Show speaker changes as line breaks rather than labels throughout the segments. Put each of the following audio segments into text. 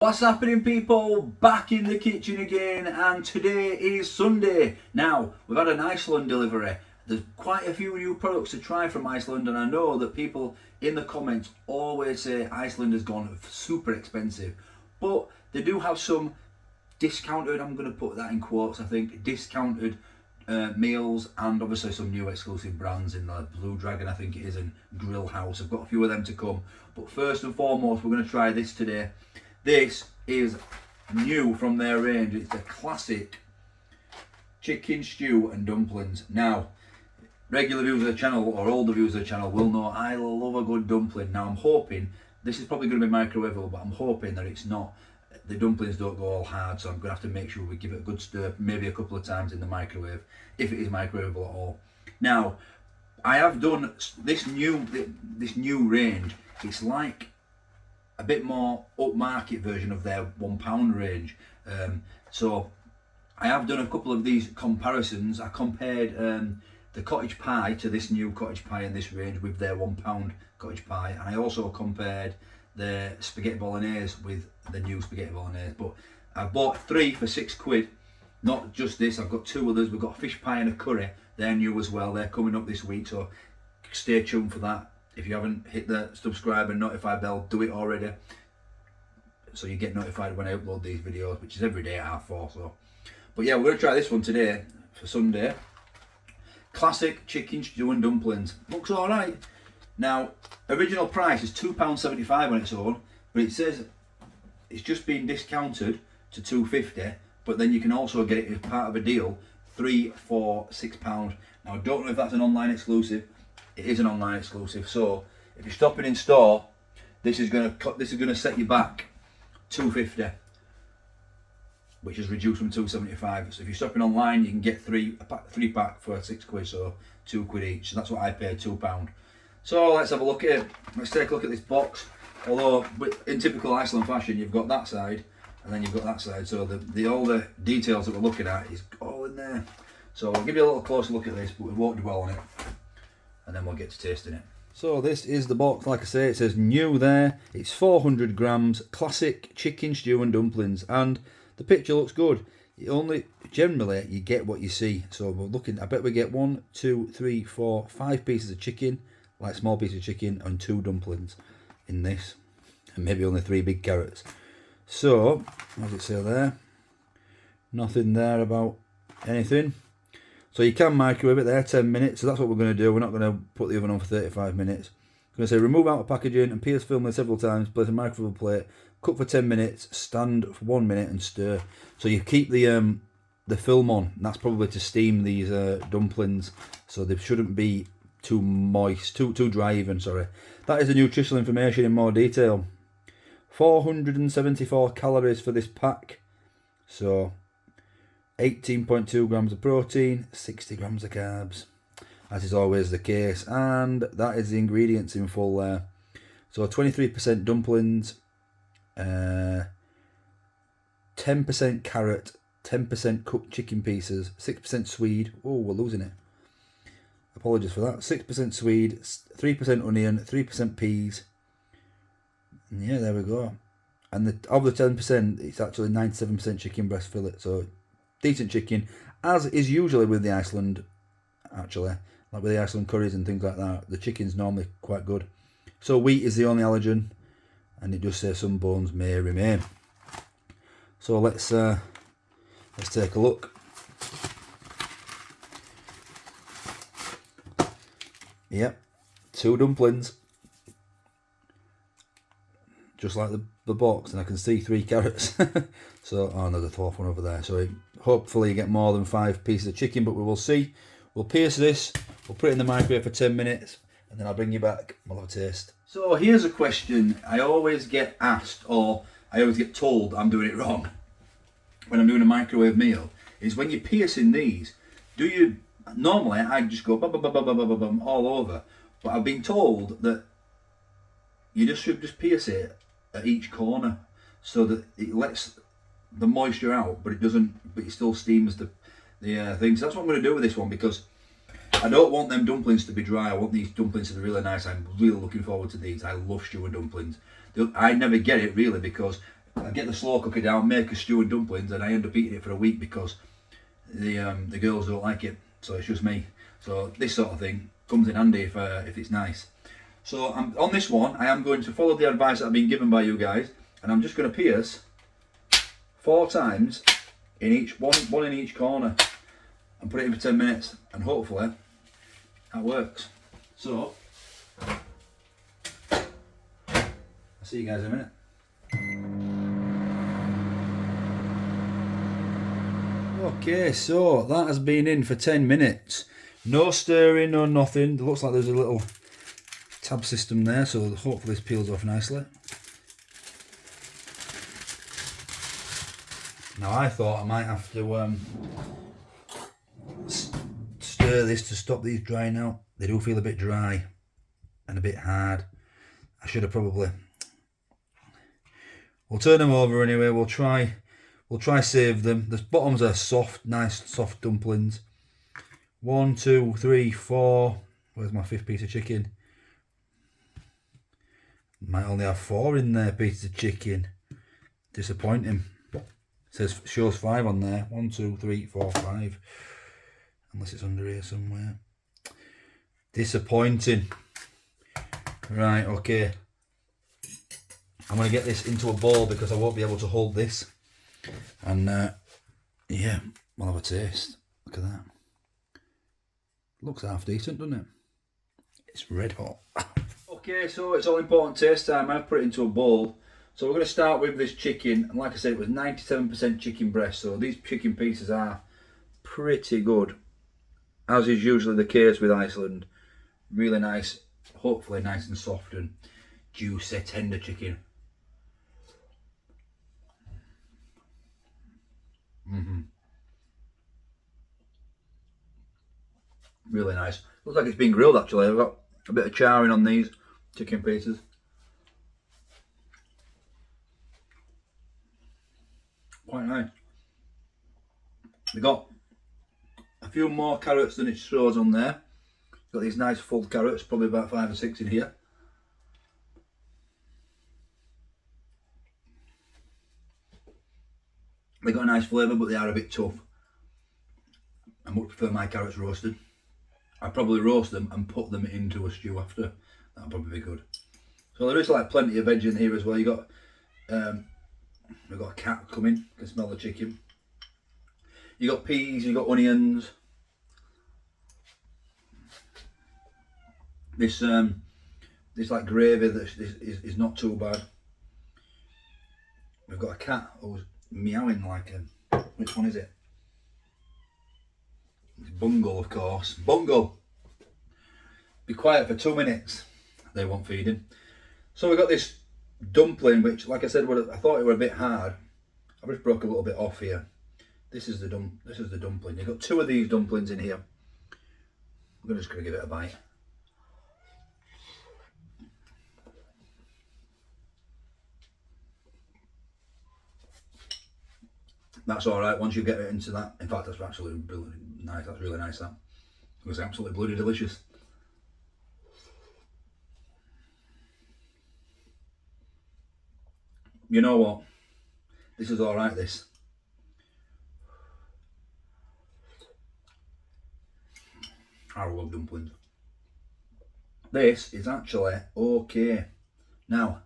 What's happening, people? Back in the kitchen again, and today is Sunday. Now, we've had an Iceland delivery. There's quite a few new products to try from Iceland, and I know that people in the comments always say Iceland has gone super expensive, but they do have some discounted, I'm going to put that in quotes, I think, discounted meals, and obviously some new exclusive brands in the Blue Dragon, I think it is, and Grill House. I've got a few of them to come, but first and foremost, we're going to try this today. This is new from their range. It's a classic chicken stew and dumplings. Now, regular viewers of the channel or older viewers of the channel will know I love a good dumpling. Now, I'm hoping, this is probably going to be microwavable, but I'm hoping that it's not. The dumplings don't go all hard, so I'm going to have to make sure we give it a good stir, maybe a couple of times in the microwave, if it is microwavable at all. Now, I have done this new range. It's like a bit more upmarket version of their £1 range. So I have done a couple of these comparisons. I compared the cottage pie to this new cottage pie in this range with their £1 cottage pie, and I also compared the spaghetti bolognese with the new spaghetti bolognese. But I bought 3 for £6. Not just this, I've got 2 others. We've got a fish pie and a curry. They're new as well. They're coming up this week, so stay tuned for that. If you haven't hit the subscribe and notify bell, do it already, so you get notified when I upload these videos, which is every day at 4:30. So, but yeah, we're going to try this one today for Sunday. Classic chicken stew and dumplings. Looks alright. Now, original price is £2.75 on its own, but it says it's just been discounted to £2.50, but then you can also get it as part of a deal, 3 for £6. Now, I don't know if that's an online exclusive. It is an online exclusive, so if you're stopping in store, this is going to set you back £2.50, which is reduced from £2.75. So if you're shopping online, you can get three pack for £6, so £2 each. So that's what I paid, £2. So let's have a look at it. Let's take a look at this box. Although in typical Iceland fashion, you've got that side and then you've got that side. So all the details that we're looking at is all in there. So I'll give you a little closer look at this, but we won't dwell on it, and then we'll get to tasting it. So this is the box. Like I say, it says new there. It's 400 grams classic chicken stew and dumplings, and the picture looks good. Generally you get what you see. So we're looking, I bet we get 1, 2, 3, 4, 5 pieces of chicken, like small pieces of chicken, and 2 dumplings in this, and maybe only 3 big carrots. So what does it say there? Nothing there about anything. So you can microwave it there 10 minutes, so that's what we're going to do. We're not going to put the oven on for 35 minutes. I'm going to say remove out of packaging and pierce film several times, place a microwave plate, cook for 10 minutes, stand for 1 minute and stir. So you keep the film on, and that's probably to steam these dumplings, so they shouldn't be too moist, too dry even, sorry. That is the nutritional information in more detail. 474 calories for this pack, so 18.2 grams of protein, 60 grams of carbs, as is always the case, and that is the ingredients in full there. So 23% dumplings, 10% carrot, 10% cooked chicken pieces, 6% swede. Oh, we're losing it. Apologies for that. 6% swede, 3% onion, 3% peas. And yeah, there we go. And of the 10%, it's actually 97% chicken breast fillet. So decent chicken, as is usually with the Iceland, actually, like with the Iceland curries and things like that. The chicken's normally quite good. So wheat is the only allergen, and it just says some bones may remain. So let's take a look. Yep, 2 dumplings, just like the box, and I can see 3 carrots. So, oh, there's a 4th one over there. So hopefully you get more than 5 pieces of chicken, but we will see. We'll pierce this, we'll put it in the microwave for 10 minutes, and then I'll bring you back. We'll have a taste. So here's a question I always get asked, or I always get told I'm doing it wrong when I'm doing a microwave meal, is when you're piercing these, normally I just go bum, bum, bum, bum, bum, bum, bum, all over, but I've been told that you should just pierce it at each corner so that it lets the moisture out, but it still steams the thing. So that's what I'm going to do with this one, because I don't want them dumplings to be dry. I want these dumplings to be really nice. I'm really looking forward to these. I love stew and dumplings. I never get it really, because I get the slow cooker down, make a stew and dumplings, and I end up eating it for a week because the girls don't like it. So it's just me. So this sort of thing comes in handy if it's nice. So on this one, I am going to follow the advice that I've been given by you guys, and I'm just going to pierce 4 times in each one in each corner, and put it in for 10 minutes, and hopefully that works. So I'll see you guys in a minute. Okay, so that has been in for 10 minutes. No stirring, no nothing. It looks like there's a little tab system there, so hopefully this peels off nicely. Now I thought I might have to stir this to stop these drying out. They do feel a bit dry and a bit hard. I should have probably... We'll turn them over anyway. We'll try save them. The bottoms are soft, nice soft dumplings. 1, 2, 3, 4. Where's my 5th piece of chicken? Might only have 4 in there pieces of chicken. Disappointing. It says shows 5 on there. 1, 2, 3, 4, 5. Unless it's under here somewhere. Disappointing. Right, okay. I'm going to get this into a bowl because I won't be able to hold this. And yeah, we'll have a taste. Look at that. Looks half decent, doesn't it? It's red hot. Okay, so it's all important taste time. I've put it into a bowl. So we're going to start with this chicken. And like I said, it was 97% chicken breast. So these chicken pieces are pretty good, as is usually the case with Iceland. Really nice, hopefully nice and soft and juicy, tender chicken. Really nice. Looks like it's been grilled actually. I've got a bit of charring on these chicken pieces. Quite nice. We got a few more carrots than it shows on there. Got these nice full carrots, probably about 5 or 6 in here. They got a nice flavour, but they are a bit tough. I much prefer my carrots roasted. I'd probably roast them and put them into a stew after. That'll probably be good. So there is like plenty of veg in here as well. You got we've got a cat coming, you can smell the chicken. You got peas, you got onions. This like gravy that is not too bad. We've got a cat who's meowing like which one is it? It's Bungle, of course. Bungle! Be quiet for 2 minutes. They want feeding. So we've got this dumpling, which, like I said, I thought it were a bit hard. I just broke a little bit off here. This is the dumpling. You've got 2 of these dumplings in here. I'm just going to give it a bite. That's all right once you get it into that. In fact, that's absolutely brilliant. Nice. That's really nice. That it was absolutely bloody delicious. You know what? This is all right. This. I love dumplings. This is actually okay. Now,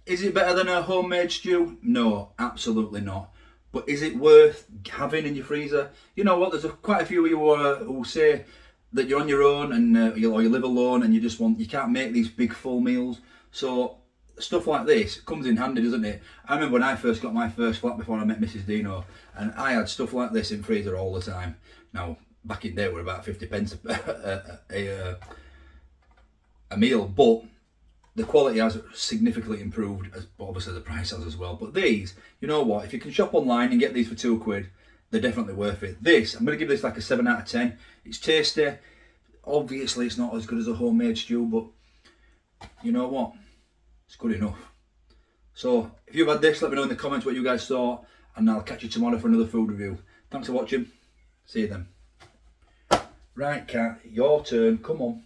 is it better than a homemade stew? No, absolutely not. But is it worth having in your freezer? You know what? There's quite a few of you who say that you're on your own and you live alone and you can't make these big full meals. So stuff like this comes in handy, doesn't it? I remember when I first got my first flat before I met Mrs. Dino, and I had stuff like this in freezer all the time. Now, back in the day, we were about 50 pence a meal, but the quality has significantly improved, but obviously the price has as well. But these, you know what, if you can shop online and get these for £2, they're definitely worth it. This, I'm going to give this like a 7 out of 10. It's tasty. Obviously, it's not as good as a homemade stew, but you know what? It's good enough. So, if you've had this, let me know in the comments what you guys thought, and I'll catch you tomorrow for another food review. Thanks for watching. See you then. Right, Kat, your turn. Come on.